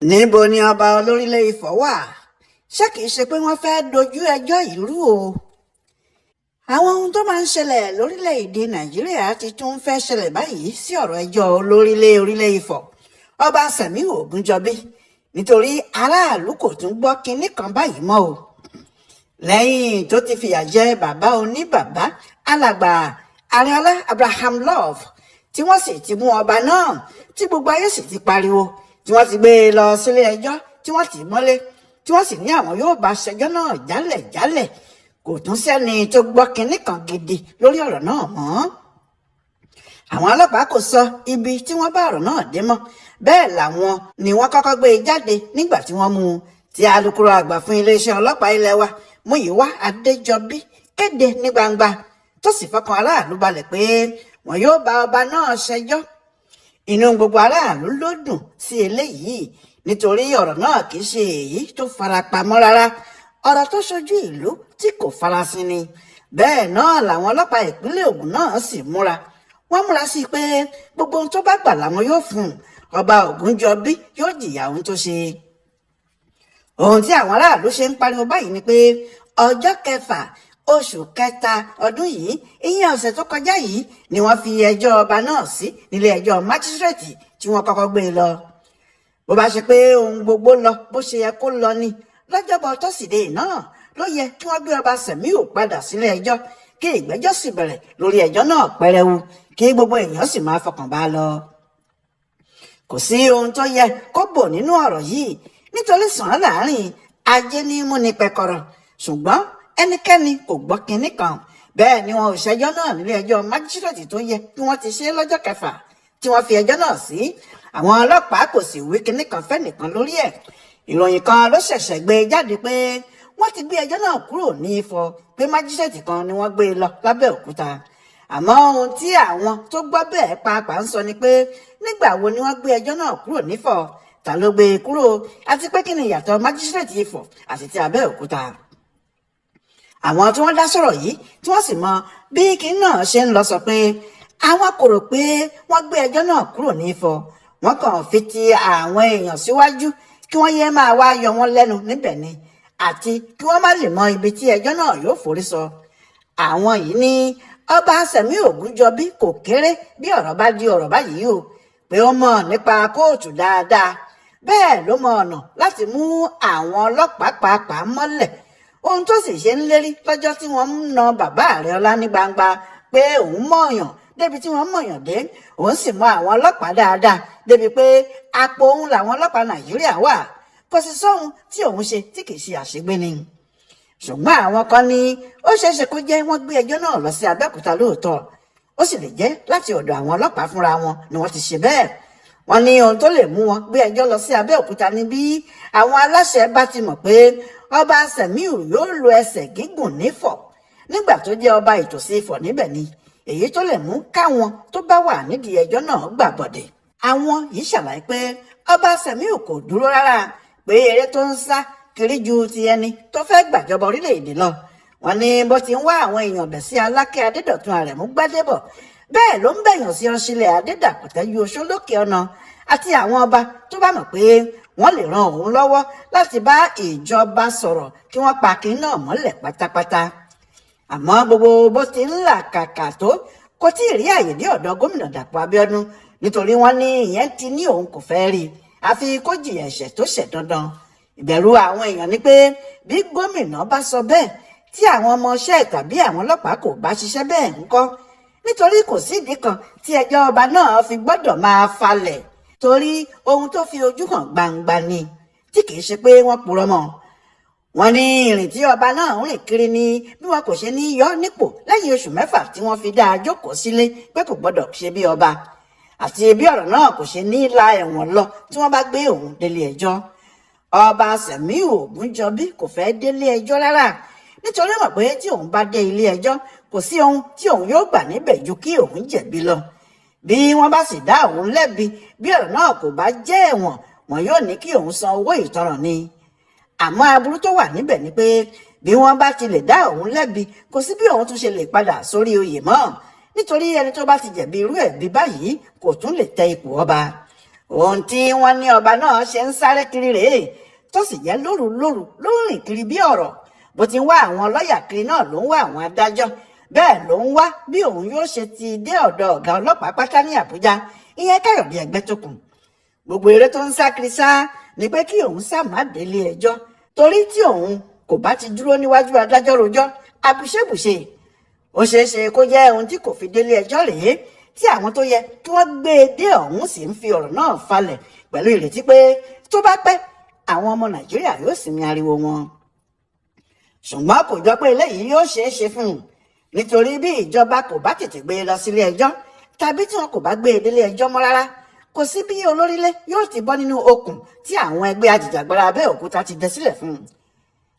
níbo ni ọba Olorile Ifo wà? Ṣé kìí ṣe pé wọ́n fẹ́ dojú ẹjọ́ yìí rú o? Àwọn ohun tó máa ń ṣẹlẹ̀ lórílẹ̀‐èdè Nàìjíríà ti tún fẹ́ ṣẹlẹ̀ báyìí sí ọ̀rọ̀ ẹjọ́ Olorile Ifo ọba SEMIU Ògúnjọbí nítorí aráàlú kò tún gbọ́ kinní kan báyìí mọ́ o. Lẹ́yìn tó ti fìyà jẹ bàbá oníbàbá alàgbà Ariola Abraham Love tí wọ́n sì ti mú ọba náà tí gbogbo ayé sì ti pariwo tí wọ́n ti gbé e lọ sílé ẹjọ́ tí wọ́n ti mọ́lé tí wọ́n sì ní àwọn yóò bá ṣẹjọ́ náà jálẹ̀ kò tún sẹ́ni tó gbọ́ kinní kan gidi lórí ọ̀rọ̀ náà mọ́. Àwọn ọlọ́pàá kò sọ ibi tí wọ́n bá ọ̀rọ̀ náà dé mọ́, bẹ́ẹ̀ làwọn ni wọ́n kọ́kọ́ gbé e jáde nígbà tí wọ́n mú un tí alukoro àgbà fún iléeṣẹ́ ọlọ́pàá ilé wa Múyìwá Adéjọbí kéde ní gbangba tó sì fọkàn aráàlú balẹ̀ pé wọn yóò bá ọba náà ṣẹjọ́. Inú gbogbo aráàlú ló dùn sí eléyìí nítorí ọ̀rọ̀ náà kìí ṣe èyí tó farapamọ́ rárá, ọ̀rọ̀ tó ṣojú ìlú tí kò farasin ni. Bẹ́ẹ̀ náà làwọn ọlọ́pàá ìpínlẹ̀ Ògùn náà sì múra. Wọ́n múra sí pé gbogbo ohun tó bá gbà làwọn yóò fún un. Ọba Ògúnjọbí yóò jìyà ohun tó ṣe. Ohun tí àwọn aráàlú ṣe ń pariwo báyìí ni pé ọjọ́ 6 oṣù kẹta ọdún yìí, ìyẹn ọ̀sẹ̀ tó kọjá yìí, ni wọ́n fi ẹjọ́ ọba náà sí nílé ẹjọ́ májísírèètì tí wọ́n kọ́kọ́ gbé e lọ. Bó bá ṣe pé ohun gbogbo lọ bó ṣe yẹ kó lọ ni, lọ́jọ́bọ̀ tọ́sídẹ̀ẹ́ náà ló yẹ kí wọ́n gbé ọba SEMIU padà sílé ẹjọ́ kí ìgbẹ́jọ́ sì bẹ̀rẹ̀ lórí ẹjọ́ náà pẹrẹwu kí gbogbo èèyàn sì máa fọkàn bá lọ. Kò sí ohun tó yẹ kó bò nínú ọ̀rọ̀ yìí nítorí sàn án láàrin ajé ní múni pẹ̀kọ̀rọ̀, ṣùgbọ́n ẹnikẹ́ni kò gbọ́ kinní kan. Bẹ́ẹ̀ ni wọn ò ṣẹjọ́ náà nílé ẹjọ́ májísírèètì tó yẹ kí wọ́n ti ṣe lọ́jọ́ 6 tí wọ́n fi ẹjọ́ náà sí. Àwọn ọlọ́pàá kò sì wí kinní kan fẹ́nìkan lórí ẹ̀. Ìròyìn kan ló ṣẹ̀ṣẹ̀ gbé jáde pé wọ́n ti gbé ẹjọ́ náà kúrò ní Ifọ̀ pé májísírèètì kan ni wọ́n gbé e lọ l'Ábẹ́òkúta. Àmọ́ ohun tí àwọn tó gbọ́ bẹ́ẹ̀ pàápàá ń sọ ni pé nígbà wo ni wọ́n gbé ẹjọ́ náà kúrò nífọ̀, ta ló gbé e kúrò, àti pé kí ni ìyàtọ̀ májísírèètì Ifọ̀ àti ti Abẹ́òkúta. Àwọn tí wọ́n dá sọ̀rọ̀ yìí tí wọ́n sì mọ bí kinní náà ṣe ń lọ sọ pé àwọn kò rò pé wọ́n gbé ẹjọ́ náà kúrò ní Ifọ̀, wọ́n kàn fi ti àwọn èèyàn síwájú kí wọ́n yé máa wá yọ wọ́n lẹ́nu níbẹ̀ ni, àti kí wọ́n má lè mọ ibi tí ẹjọ́ náà yóò forí sọ. Àwọn yìí ní ọba SEMIU Ògúnjọbí kò kéré bí ọ̀rọ̀ bá di ọ̀rọ̀ báyìí o, pé ó mọ̀ nípa kóòtù dáadáa, bẹ́ẹ̀ ló mọ ọ̀nà láti mú àwọn ọlọ́pàá pàápàá mọ́lẹ̀. Ohun tó sì ṣe ń lérí lọ́jọ́ tí wọ́n ń na bàbá Ariola ní gbangba pé òun mọ̀ọ̀yàn débi tí wọ́n mọ̀ọ̀yàn dé, òun sì mọ àwọn ọlọ́pàá dáadáa débi pé àpò òun làwọn ọlọ́pàá Nàìjíríà wà, kò sí sóhun tí òun ṣe tí kìí ṣe àṣegbé ni. Ṣùgbọ́n àwọn kan ní ó ṣeéṣe kó jẹ́ wọ́n gbé ẹjọ́ náà lọ sí Abẹ́òkúta lóòótọ́, ó sì lè jẹ́ láti ọ̀dọ̀ àwọn ọlọ́pàá fúnra wọn ni wọ́n ti ṣe bẹ́ẹ̀. Wọ́n ní ohun tó lè mú wọn gbé ẹjọ́ lọ sí Abẹ́òkúta ni bí àwọn aláṣẹ bá ti mọ̀ pé ọba SEMIU yóò lo ẹsẹ̀ gígùn nífọ̀ nígbà tó jẹ́ ọba ìtòsí Ifọ̀ níbẹ̀ ni, èyí tó lè mú káwọn tó bá wà nídìí ẹjọ́ náà gbà bọ̀dẹ̀. Àwọn yìí ṣàlàyé pé ọba SEMIU kò dúró rárá, pé eré tó ń sá kiri ju ti ẹni tó fẹ́ gbàjọba orílẹ̀-èdè lọ. Wọ́n ní bó ti ń wá àwọn èèyàn bẹ̀ sí Aláké Adédọ̀tun Àrẹ̀mú Gbádébọ̀, bẹ́ẹ̀ ló ń bẹ̀yàn sí Ọ̀ṣìlẹ̀ Adédàpọ̀tẹ́jú Oṣólókè Ọ̀nà àti àwọn ọba tó bá mọ̀ pé wọ́n lè ran òun lọ́wọ́ láti bá ìjọba sọ̀rọ̀ kí wọ́n pa kinní náà mọ́lẹ̀ pátápátá. Àmọ́ gbogbo bó ti ń là kàkà tó kò tí ì rí àyè dé ọ̀dọ̀ gómìnà Dàpọ̀ Abíọ́dún nítorí wọ́n ní ìyẹn ti ní òun kò fẹ́ rí, àfi kó jìyà ẹ̀ṣẹ̀ tó ṣẹ̀ dandan. Ìbẹ̀rù àwọn èèyàn ni pé bí gómìnà bá sọ bẹ́ẹ̀ tí àwọn ọmọọṣẹ́ tàbí àwọn ọlọ́pàá kò bá ṣiṣẹ́ bẹ́ẹ̀ ńkọ́, nítorí kò sídìí kan tí ẹjọ́ ọba náà fi gbọ́dọ̀ máa falẹ̀, torí ohun tó fi ojú hàn gbangba ni tí kìí ṣe pé wọ́n purọ́ mọ́. Wọ́n ní ìrìn tí ọba náà ń rìn kiri ni bí wọn kò ṣe ní yọ nípò lẹ́yìn oṣù 6 tí wọ́n fi dá a jókòó sílé pé kò gbọ́dọ̀ ṣe bí ọba, àti bí ọ̀rọ̀ náà kò ṣe ní la ẹ̀wọ̀n lọ tí wọ́n bá gbé òun délé ẹjọ́. Ọba SEMIU Ògúnjọbí kò fẹ́ délé ẹjọ́ rárá nítorí mọ̀ pé tí òun bá dé ilé ẹjọ́ kò sí ohun tí òun yóò gbà níbẹ̀ ju kí òun jẹ̀bi lọ. Bí wọ́n bá sì dá òun lẹ́bi, bí ọ̀rọ̀ náà kò bá jẹ́ ẹ̀wọ̀n, wọn yóò ní kí òun san owó ìtanràn ni. Àmọ́ aburú tó wà níbẹ̀ ni pé bí wọ́n bá ti lè dá òun lẹ́bi, kò sí bí òun tún ṣe lè padà sórí oyè mọ́, nítorí ẹni tó bá ti jẹ̀bi irú ẹ̀bi báyìí kò tún lè tẹ ipò ọba. ohun tí wọ́n ní ọba náà ṣe ń sáré kiri rèé tó sì jẹ́ lóru ló ń rìn kiri bí ọ̀rọ̀ bó ti ń wá àwọn lọ́ọ̀yà kiri náà ló ń wá àwọn adájọ́ bẹ́ẹ̀ ló ń wá bí òun yóò ṣe ti dé ọ̀dọ̀ ọ̀gá ọlọ́pàá pátá ní Àbújá ìyẹn Káyọ̀dé Ẹgbẹ́tókùn. Gbogbo eré tó ń sá kiri sá ni pé kí òun sá má délé ẹjọ́ torí tí òun kò bá ti dúró níwájú adájọ́ rojọ́ àbùṣebùṣe ó ṣeé ṣe kó jẹ́ ohun tí kò fi délé ẹjọ́ rèé tí àwọn tó yẹ kí wọ́n gbé e dé ọ̀hún sì ń fi ọ̀rọ̀ náà falẹ̀ pẹ̀lú ìrètí pé tó bá pẹ́ àwọn ọmọ Nàìjíríà yóò sinmi ariwo wọn. Ṣùgbọ́n kò jọ pé eléyìí yóò ṣeé ṣe fún un nítorí bí ìjọba kò bá tètè gbé e lọ sílé ẹjọ́ tàbí tí wọn kò bá gbé e délé ẹjọ́ mọ́ rárá kò sí bí olórílé yóò ti bọ́ nínú okùn tí àwọn ẹgbẹ́ ajìjàgbara Abẹ́òkúta ti dẹ sílẹ̀ fún un.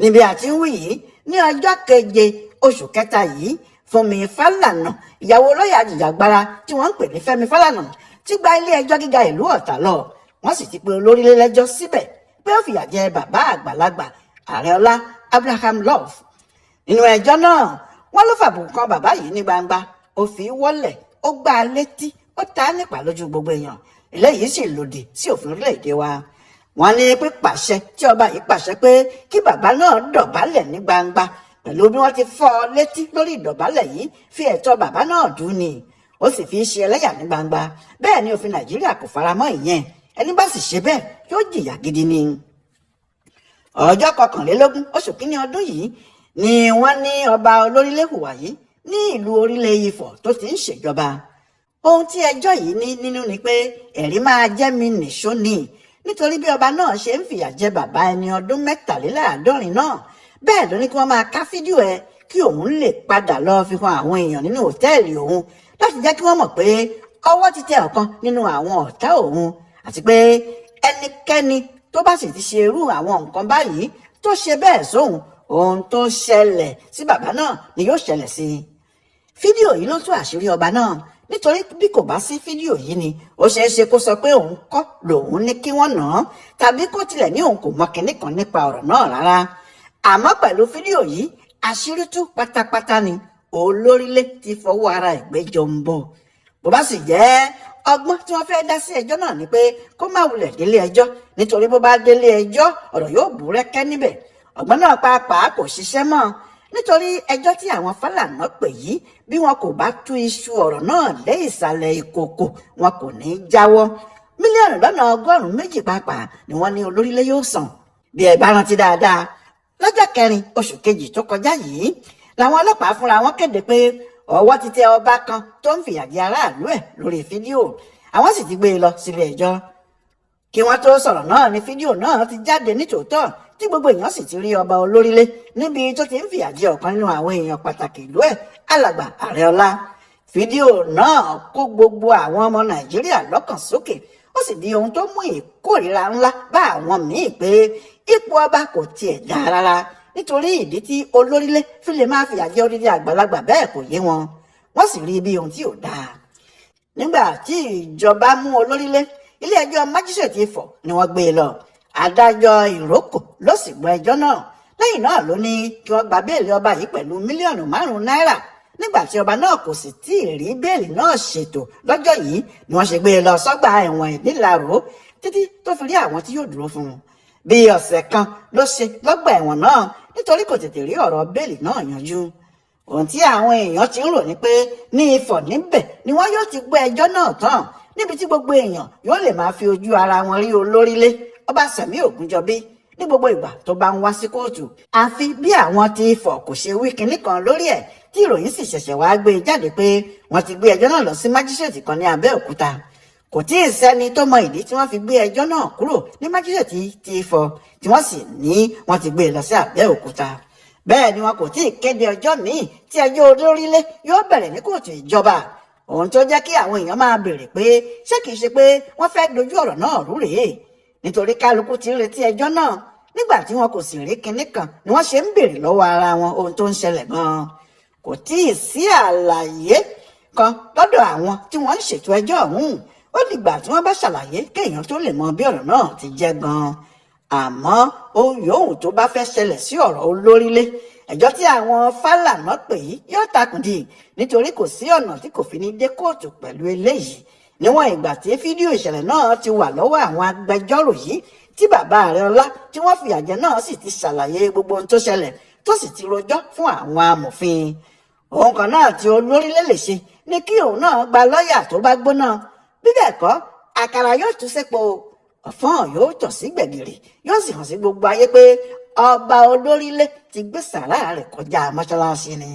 Níbi àti ń wí yìí ní ọjọ́ 7 oṣù kẹta yìí Femi Falana ìyàwó lọ́ọ̀yà ajìjàgbara tí wọ́n ń pè ní Femi Falana ti gba ilé ẹjọ́ gíga ìlú Ọ̀tà lọ wọ́n sì ti pe olórílé lẹ́jọ́ síbẹ̀ pé ó fìyà jẹ bàbá àgbàlagbà Àrẹọlá Abraham Love. Nínú ẹjọ́ náà wọ́n ló fàbùkù kan bàbá yìí ní gbangba ó fi wọ́lẹ̀ ó gbá a létí ó ta á nípa lójú gbogbo èèyàn eléyìí sì lòdì sí òfin orílẹ̀-èdè wa. Wọ́n ní pípàṣẹ tí ọba yìí pàṣẹ pé kí bàbá náà dọ̀bálẹ̀ ní gbangba pẹ̀lú bí wọ́n ti fọ́ ọ létí lórí ìdọ̀bálẹ̀ yìí fi ẹ̀tọ́ bàbá náà dùn ni ó sì fi ṣe ẹlẹ́yà ní gbangba bẹ́ẹ̀ ni òfin Nàìjíríà kò faramọ́ ìyẹn ẹni bá sì ṣe bẹ́ẹ̀ yóò jìyà gidi ni. Ọjọ́ 21 oṣù kínní ọdún yìí ni wọ́n ní ọba Olórílé hùwà yìí ní ìlú Orílẹ̀ Ifọ̀ tó ti ń ṣèjọba. Ohun tí ẹjọ́ yìí ní nínú ni pé ẹ̀rí máa jẹ́ mi nìṣó ni nítorí bí ọba náà ṣe ń fìyà jẹ bàbá ẹni ọdún 73 náà bẹ́ẹ̀ ló ní kí wọ́n máa ká fídíò ẹ̀ kí òun lè padà lọ fi hàn àwọn èèyàn nínú hòtẹ́ẹ̀lì òun láti jẹ́ kí wọ́n mọ̀ pé ọwọ́ ti tẹ ọ̀kan nínú àwọn ọ̀tá òun àti pé ẹnikẹ́ni tó bá sì ti ṣe irú àwọn nǹkan báyìí tó ṣe bẹ́ẹ̀ sóhun ohun tó ṣẹlẹ̀ sí bàbá náà ni yóò ṣẹlẹ̀ sí i. Fídíò yìí ló tú àṣírí ọba náà nítorí bí kò bá sí fídíò yìí ni ó ṣeé ṣe kó sọ pé òun kọ́ lòun ní kí wọ́n nà án tàbí kó tilẹ̀ ní òun kò mọ kinní kan nípa ọ̀rọ̀ náà rárá. Àmọ́ pẹ̀lú fídíò yìí àṣírí tú pátápátá ni olórílé ti fọwọ́ ara ẹ̀ gbé jọ̀ǹbọ̀. Bó bá sì jẹ́ ọgbọ́n tí wọ́n fẹ́ dá sí ẹjọ́ náà ni pé kó má wulẹ̀ délé ẹjọ́ nítorí bó bá délé ẹjọ́ ọ̀rọ̀ yóò búrẹ́kẹ́ níbẹ̀. Ọgbọ́n náà pàápàá kò ṣiṣẹ́ mọ́ nítorí ẹjọ́ tí àwọn Fálànà pè yìí bí wọn kò bá tú iṣu ọ̀rọ̀ náà dé ìsàlẹ̀ ìkòkò wọn kò ní í jáwọ́. Mílíọ̀nù lọ́nà 120 pàápàá ni wọ́n ní olórílé yóò san. Bí ẹ bá rántí dáadáa lọ́jọ́ 4 oṣù kejì tó kọjá yìí làwọn ọlọ́pàá fúnra wọn kéde pé ọwọ́ ti tẹ ọba kan tó ń fìyà jẹ aráàlú ẹ̀ lórí fídíò àwọn sì ti gbé e lọ sílé ẹjọ́. Kí wọ́n tó sọ̀rọ̀ náà ni fídíò náà ti jáde nítòótọ́ tí gbogbo èèyàn sì ti rí ọba olórílé níbi tó ti ń fìyà jẹ ọ̀kan nínú àwọn èèyàn pàtàkì ìlú ẹ̀ alàgbà Àrẹọlá. Fídíò náà kó gbogbo àwọn ọmọ Nàìjíríà lọ́kàn sókè ó sì di ohun tó mú ìkórìíra ńlá bá àwọn míì pé ipò ọba kò tiẹ̀ dáa rárá nítorí ìdí tí olórílé fi lè máa fìyà jẹ odidi àgbàlagbà bẹ́ẹ̀ kò yé wọn wọ́n sì rí bí ohun tí ò dáa. Nígbà tí ìjọba mú olórílé ilé ẹjọ́ májísrèètì Ifọ̀ ni wọ́n gbé e lọ adájọ́ Ìrókò ló sì gbọ́ ẹjọ́ náà lẹ́yìn náà ló ní kí wọ́n gba béèlì ọba yìí pẹ̀lú mílíọ̀nù 5 náírà nígbà tí ọba náà kò sì tí ì rí béèlì náà ṣètò lọ́jọ́ yìí ni wọ́n ṣe gbé e lọ sọ́gbà ẹ̀wọ̀n ìdílárò títí tó fi rí àwọn tí yóò dúró fún un. Bí ọ̀sẹ̀ kan ló ṣe lọ́gbà ẹ̀wọ̀n náà nítorí kò tètè rí ọ̀rọ̀ béèlì náà yanjú. Ohun tí àwọn èèyàn ti ń rò ní pé ní Ifọ̀ níbẹ̀ ni wọ́n yóò ti gbọ́ ẹjọ́ náà tán níbi tí gbogbo èèyàn yóò lè máa fi ojú ara wọn rí olórílé ọba Sẹ̀mí Ògúnjọbí ní gbogbo ìgbà tó bá ń wá sí kóòtù. Àfi bí àwọn ti Ifọ̀ kò ṣe wí kinní kan lórí ẹ̀ tí ìròyìn sì ṣẹ̀ṣẹ̀ wá gbé jáde pé wọ́n ti gbé ẹjọ́ náà lọ sí májísrèètì kan ní Abẹ́òkúta. Kò tí ì sẹ́ni tó mọ ìdí tí wọ́n fi gbé ẹjọ́ náà kúrò ní májísrèètì ti Ifọ̀ tí wọ́n sì ní wọ́n ti gbé e lọ sí Abẹ́òkúta. Bẹ́ẹ̀ ni wọn kò tí ì kéde ọjọ́ míì tí ẹjọ́ olórílé yóò bẹ̀rẹ̀ ní kóòtù ìjọba. Ohun tó jẹ́ kí àwọn èèyàn máa béèrè pé ṣé kìí ṣe pé wọ́n fẹ́ dojú ọ̀rọ̀ náà rú rèé nítorí kálukú ti ń retí ẹjọ́ náà nígbà tí wọn kò sì rí kinní kan ni wọ́n ṣe ń béèrè lọ́wọ́ ara wọn ohun tó ń ṣẹlẹ̀ gan-an. Kò tí ì sí àlàyé kan lọ́dọ̀ àwọn tí wọ́n ń ṣètò ẹjọ́ ọ̀hún ó dìgbà tí wọ́n bá ṣàlàyé kéèyàn tó lè mọ bí ọ̀rọ̀ náà ti jẹ́ gan-an. Àmọ́ ohun yòówù tó bá fẹ́ ṣẹlẹ̀ sí ọ̀rọ̀ olórílé ẹjọ́ tí àwọn Fálànà pè yìí yóò takùn dì nítorí kò sí ọ̀nà tí kò fi ní dé kóòtù pẹ̀lú eléyìí níwọ̀n ìgbà tí fídíò ìṣẹ̀lẹ̀ náà ti wà lọ́wọ́ àwọn agbẹjọ́rò yìí tí bàbá Àrẹọlá tí wọ́n fìyà jẹ náà sì ti ṣàlàyé gbogbo ohun tó ṣẹlẹ̀ tó sì ti rojọ́ fún àwọn amòfin. Ohun kan náà tí olórílẹ̀ lè ṣe ni kí òun náà gba lọ́ọ̀yà tó bá gbóná, bí bẹ́ẹ̀ kọ́ àkàrà yóò tú sépo, ọ̀fọ́n yóò tọ̀ sí gbẹ̀gìrì, yóò sì hàn sí gbogbo ayé pé ọba olórílẹ̀ ti gbé sàrá rẹ̀ kọjá mọ́ṣáláṣí ni.